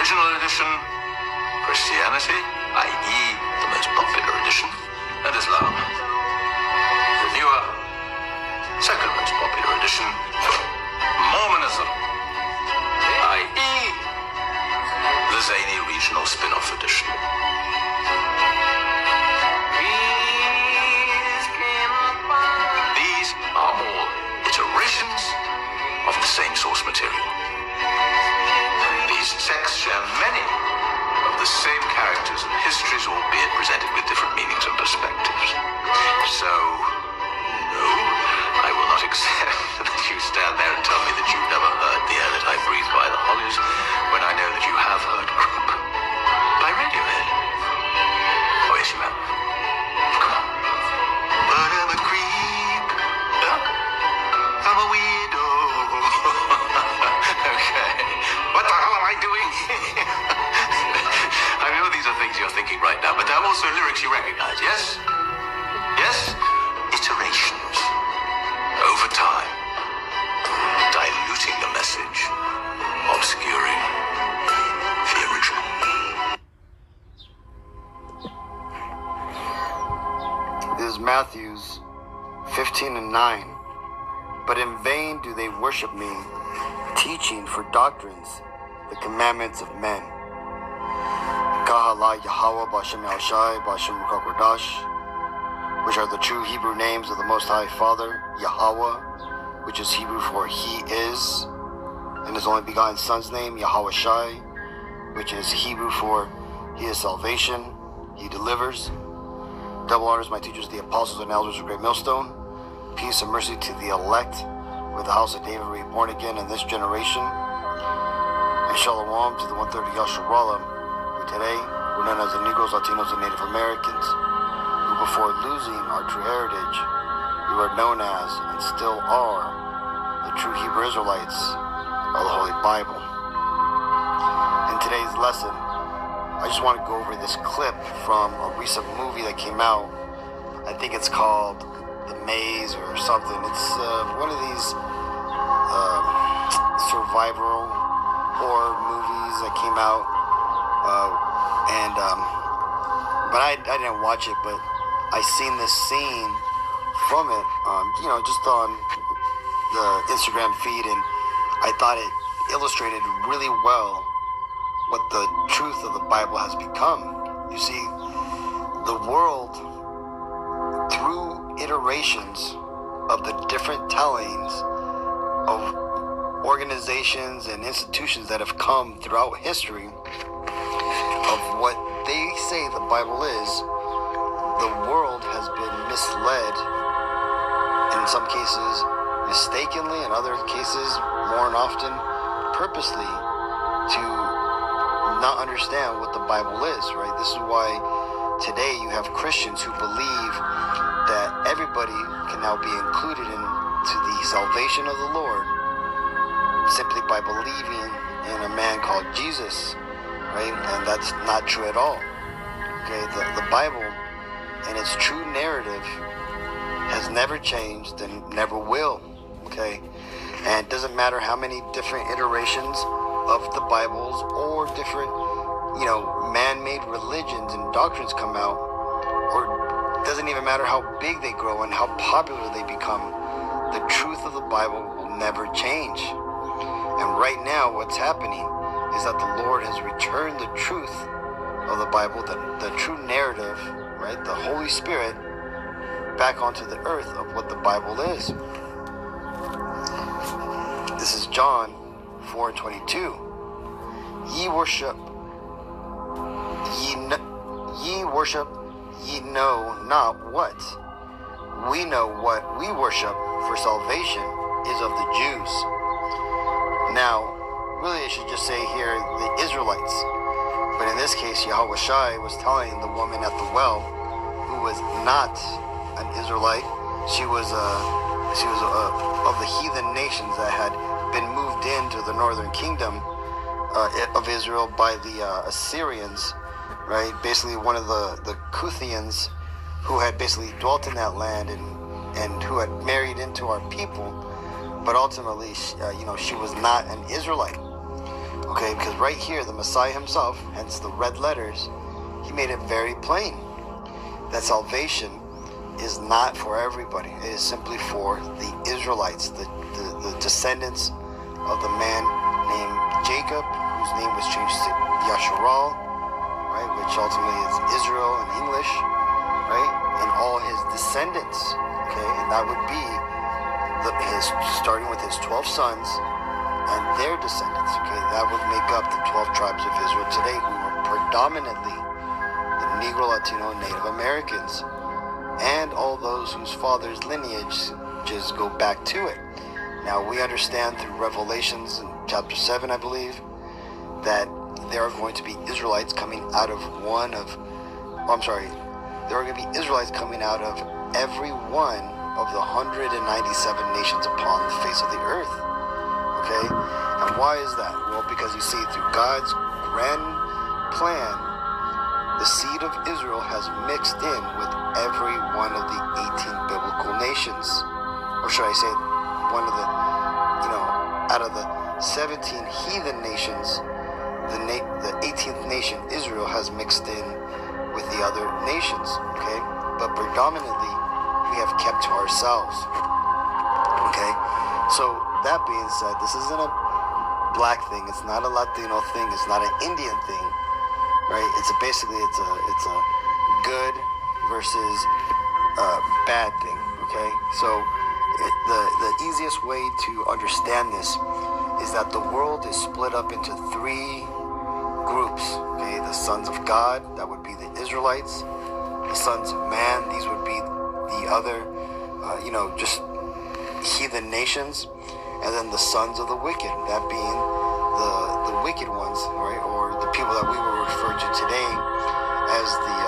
original edition, Christianity, i.e. the most popular edition, and Islam. The newer, second most popular edition, Mormonism, i.e. the zany regional spin-off edition. These are all iterations of the same source material. These texts share many of the same characters and histories, albeit presented with different meanings and perspectives. So, no, I will not accept that you stand there and tell me that you've never heard the air that I breathe by the hollies, when I know that you have heard Creep by Radiohead. Oh, yes, you have. Come on. But I'm a creep. Huh? I'm a weirdo. Okay. What the hell am I doing? I know these are things you're thinking right now, but they're also lyrics you recognize, yes? Yes? Iterations. Over time. Diluting the message. Obscuring the original. This is Matthews 15:9. But in vain do they worship me, teaching for doctrines the commandments of men. Kahala Yahweh Bashem Yashai Bashem Rukakwadash, which are the true Hebrew names of the Most High Father, Yahweh, which is Hebrew for He is, and His only begotten Son's name, Yahweh-Shai, which is Hebrew for He is salvation, He delivers. Double honors my teachers, the apostles and elders of Great Millstone. Peace and mercy to the elect, with the house of David reborn again in this generation. And Shalom to the 130 YASHAYA-LA, who today were known as the Negroes, Latinos, and Native Americans, who before losing our true heritage, we were known as, and still are, the true Hebrew Israelites of the Holy Bible. In today's lesson, I just want to go over this clip from a recent movie that came out. I think it's called The Maze or something. It's one of these survival horror movies that came out. But I didn't watch it, but I seen this scene from it, just on the Instagram feed, and I thought it illustrated really well what the truth of the Bible has become. You see, the world, through iterations of the different tellings of organizations and institutions that have come throughout history of what they say the Bible is, the world has been misled, in some cases mistakenly, in other cases more and often purposely, to not understand what the Bible is, right? This is why today you have Christians who believe that everybody can now be included into the salvation of the Lord simply by believing in a man called Jesus, right? And that's not true at all. Okay, the Bible and its true narrative has never changed and never will. Okay, and it doesn't matter how many different iterations of the Bibles or different, man-made religions and doctrines come out, or it doesn't even matter how big they grow and how popular they become, the truth of the Bible will never change. And right now what's happening is that the Lord has returned the truth of the Bible, the true narrative, right, the Holy Spirit, back onto the earth of what the Bible is. This is John 4:22. Ye worship, ye know not what. We know what we worship, for salvation is of the Jews. Now, really I should just say here, the Israelites. But in this case, Yahweh-Shai was telling the woman at the well, who was not an Israelite. She was of the heathen nations that had been moved into the northern kingdom of Israel by the Assyrians, right? Basically one of the Kuthians who had basically dwelt in that land and who had married into our people, but ultimately, she was not an Israelite. Okay, because right here, the Messiah himself, hence the red letters, he made it very plain that salvation is not for everybody. It is simply for the Israelites, the descendants of the man named Jacob, whose name was changed to YASHAYA-LA, right, which ultimately is Israel in English, right, and all his descendants, okay, and that would be starting with his 12 sons and their descendants, okay, that would make up the 12 tribes of Israel today, who were predominantly the Negro, Latino, and Native Americans, and all those whose fathers' lineage just go back to it. Now, we understand through Revelations in chapter 7, I believe, that there are going to be Israelites coming out of there are going to be Israelites coming out of every one of the 197 nations upon the face of the earth. Okay? And why is that? Well, because you see, through God's grand plan, the seed of Israel has mixed in with every one of the 18 biblical nations. Or should I say, one of the, out of the 17 heathen nations, the 18th nation, Israel, has mixed in with the other nations, okay? But predominantly, we have kept to ourselves, okay? So, that being said, this isn't a black thing, it's not a Latino thing, it's not an Indian thing, right? It's a good versus bad thing, okay? So, the easiest way to understand this is that the world is split up into three groups, okay? The sons of God, that would be the Israelites. The sons of man, these would be the other, just heathen nations. And then the sons of the wicked, that being the wicked ones, right? Or the people that we will refer to today as the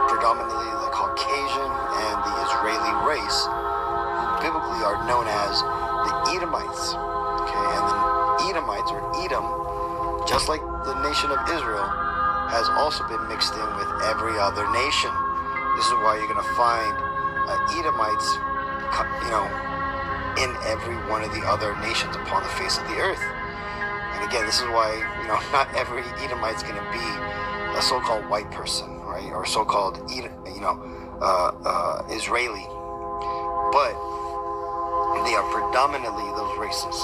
predominantly the Caucasian and the Israeli race, who biblically are known as the Edomites. Okay, and the Edomites, or Edom, just like the nation of Israel, has also been mixed in with every other nation. This is why you're going to find Edomites, in every one of the other nations upon the face of the earth. And again, this is why, not every Edomite's going to be a so-called white person, right? Or so-called, Israeli. But they are predominantly those races.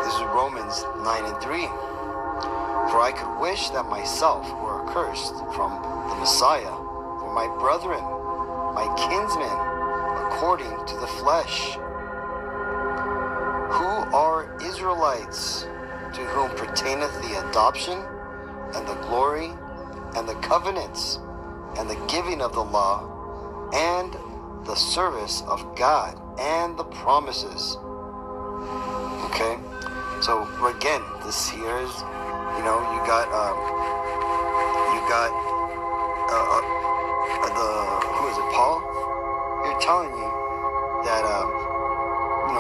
This is Romans 9:3. For I could wish that myself were accursed from the Messiah for my brethren, my kinsmen, according to the flesh, who are Israelites, to whom pertaineth the adoption, and the glory, and the covenants, and the giving of the law, and the service of God, and the promises. Okay? So, again, this here is, you got who is it, Paul? You're telling you that,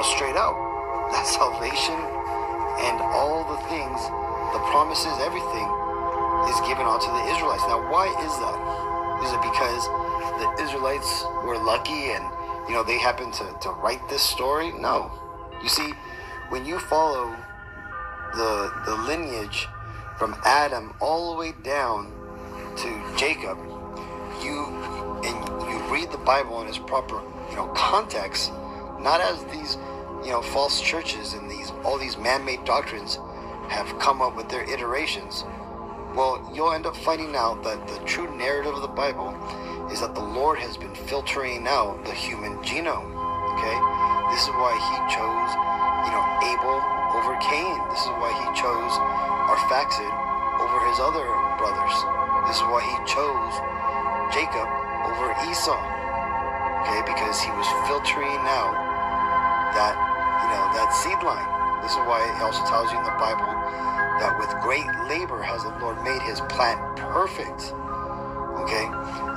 straight out, that salvation and all the things, the promises, everything is given unto the Israelites. Now, why is that? Is it because the Israelites were lucky and, they happened to write this story? No. You see, when you follow the lineage from Adam all the way down to Jacob, you read the Bible in its proper, context, not as these, false churches and all these man-made doctrines have come up with their iterations. Well, you'll end up finding out that the true narrative of the Bible is that the Lord has been filtering out the human genome. Okay, this is why He chose, Abel over Cain. This is why He chose Arphaxad over his other brothers. This is why He chose Jacob over Esau. Okay, because He was filtering out that, that seed line. This is why it also tells you in the Bible that with great labor has the Lord made His plant perfect. Okay,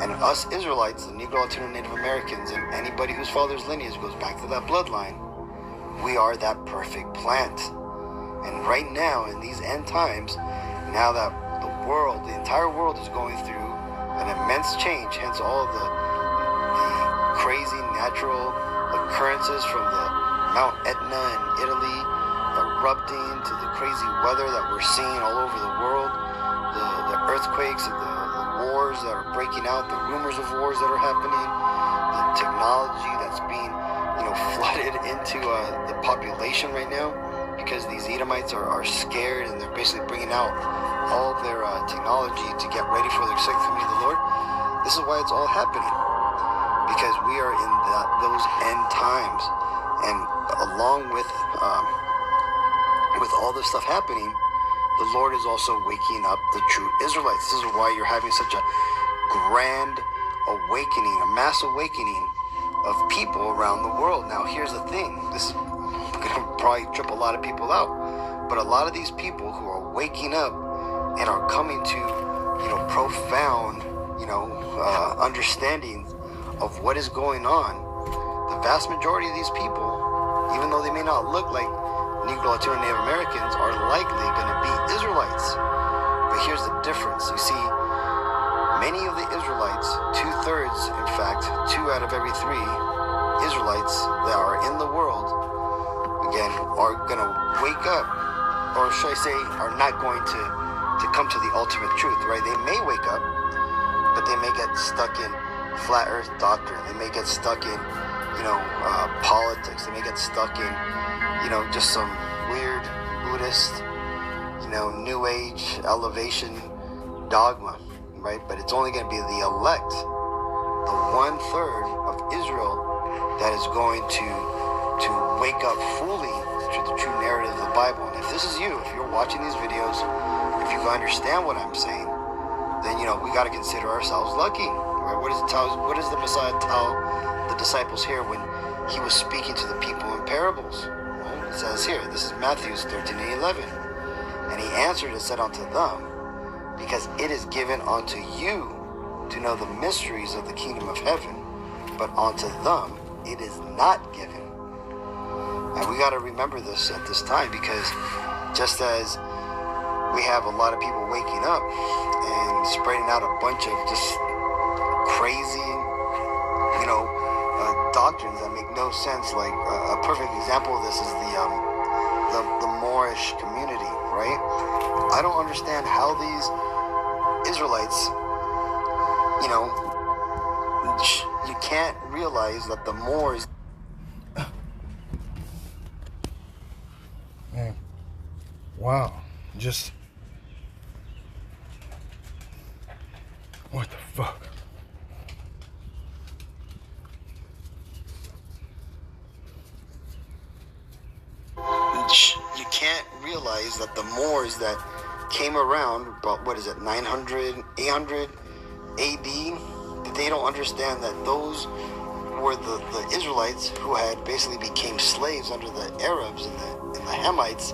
and us Israelites, the Negro, Latino, Native Americans, and anybody whose father's lineage goes back to that bloodline, we are that perfect plant. And right now, in these end times, now that the entire world is going through an immense change, hence all of the crazy natural occurrences from the Mount Etna in Italy erupting to the crazy weather that we're seeing all over the world, the earthquakes, the wars that are breaking out, the rumors of wars that are happening, the technology that's being, flooded into the population right now, because these Edomites are scared, and they're basically bringing out all of their technology to get ready for the second coming of the Lord. This is why it's all happening, because we are in those end times, and along with all this stuff happening, the Lord is also waking up the true Israelites. This is why you're having such a grand awakening, a mass awakening of people around the world. Now, here's the thing. This is going to probably trip a lot of people out, but a lot of these people who are waking up and are coming to, profound, understanding of what is going on, the vast majority of these people, even though they may not look like Negro, Latino, Native Americans, are likely going to be Israelites. But here's the difference. You see, many of the Israelites, 2/3, in fact, 2 out of every 3 Israelites that are in the world, again, are going to wake up, or should I say, are not going to come to the ultimate truth, right? They may wake up, but they may get stuck in flat earth doctrine. They may get stuck in, politics. They may get stuck in, just some weird Buddhist, New Age elevation dogma, right? But it's only going to be the elect, the 1/3 of Israel, that is going to wake up fully to the true narrative of the Bible. And if this is you, if you're watching these videos, if you understand what I'm saying, then we got to consider ourselves lucky. Right? What does the Messiah tell the disciples here when he was speaking to the people in parables? Well, it says here, this is Matthew 13:11. And he answered and said unto them, because it is given unto you to know the mysteries of the kingdom of heaven, but unto them it is not given. And we got to remember this at this time, because just as we have a lot of people waking up and spreading out a bunch of just crazy, doctrines that make no sense. Like a perfect example of this is the Moorish community, right? I don't understand how these Israelites, you can't realize that the Moors. Man, wow, just what the fuck? You can't realize that the Moors that came around about, 900, 800 AD, that they don't understand that those were the Israelites who had basically became slaves under the Arabs and the Hamites,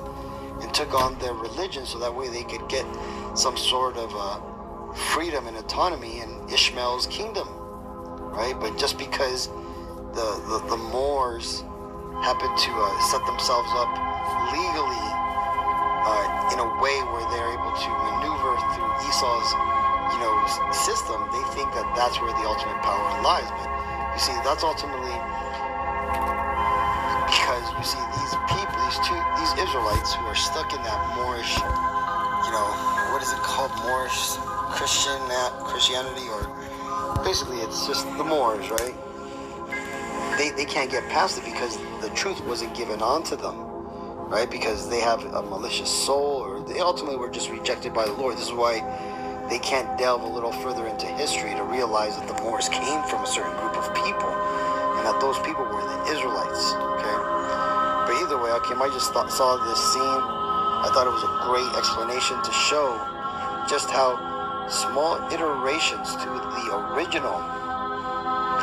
and took on their religion so that way they could get some sort of freedom and autonomy in Ishmael's kingdom, right? But just because the Moors happened to set themselves up legally in a way where they're able to maneuver through Esau's system, they think that that's where the ultimate power lies. But you see, that's ultimately because you see these people, these Israelites who are stuck in that Moorish, what is it called, Moorish Christianity, or basically it's just the Moors, right? They can't get past it because the truth wasn't given on to them, right? Because they have a malicious soul, or they ultimately were just rejected by the Lord. This is why they can't delve a little further into history to realize that the Moors came from a certain group of people, and that those people were the Israelites, okay? But either way, I just saw this scene. I thought it was a great explanation to show just how small iterations to the original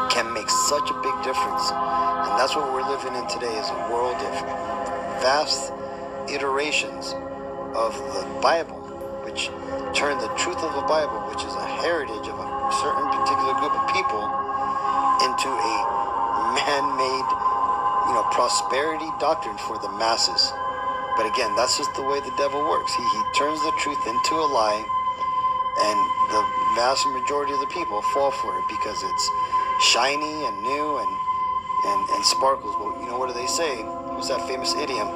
can make such a big difference. And that's what we're living in today, is a world of vast iterations of the Bible, which turn the truth of the Bible, which is a heritage of a certain particular group of people, into a man-made, prosperity doctrine for the masses. But again, that's just the way the devil works. He turns the truth into a lie, and the vast majority of the people fall for it because it's shiny and new and sparkles. But what do they say? What's that famous idiom?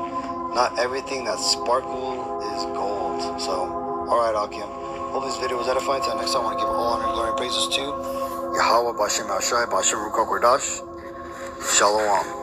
Not everything that sparkle is gold. So, alright, Akim. Hope this video was edifying. Till next time, I want to give all honor, glory, and praises to Yahweh, Bashem, YASHAYA, Bashem, Rukok, Shalom.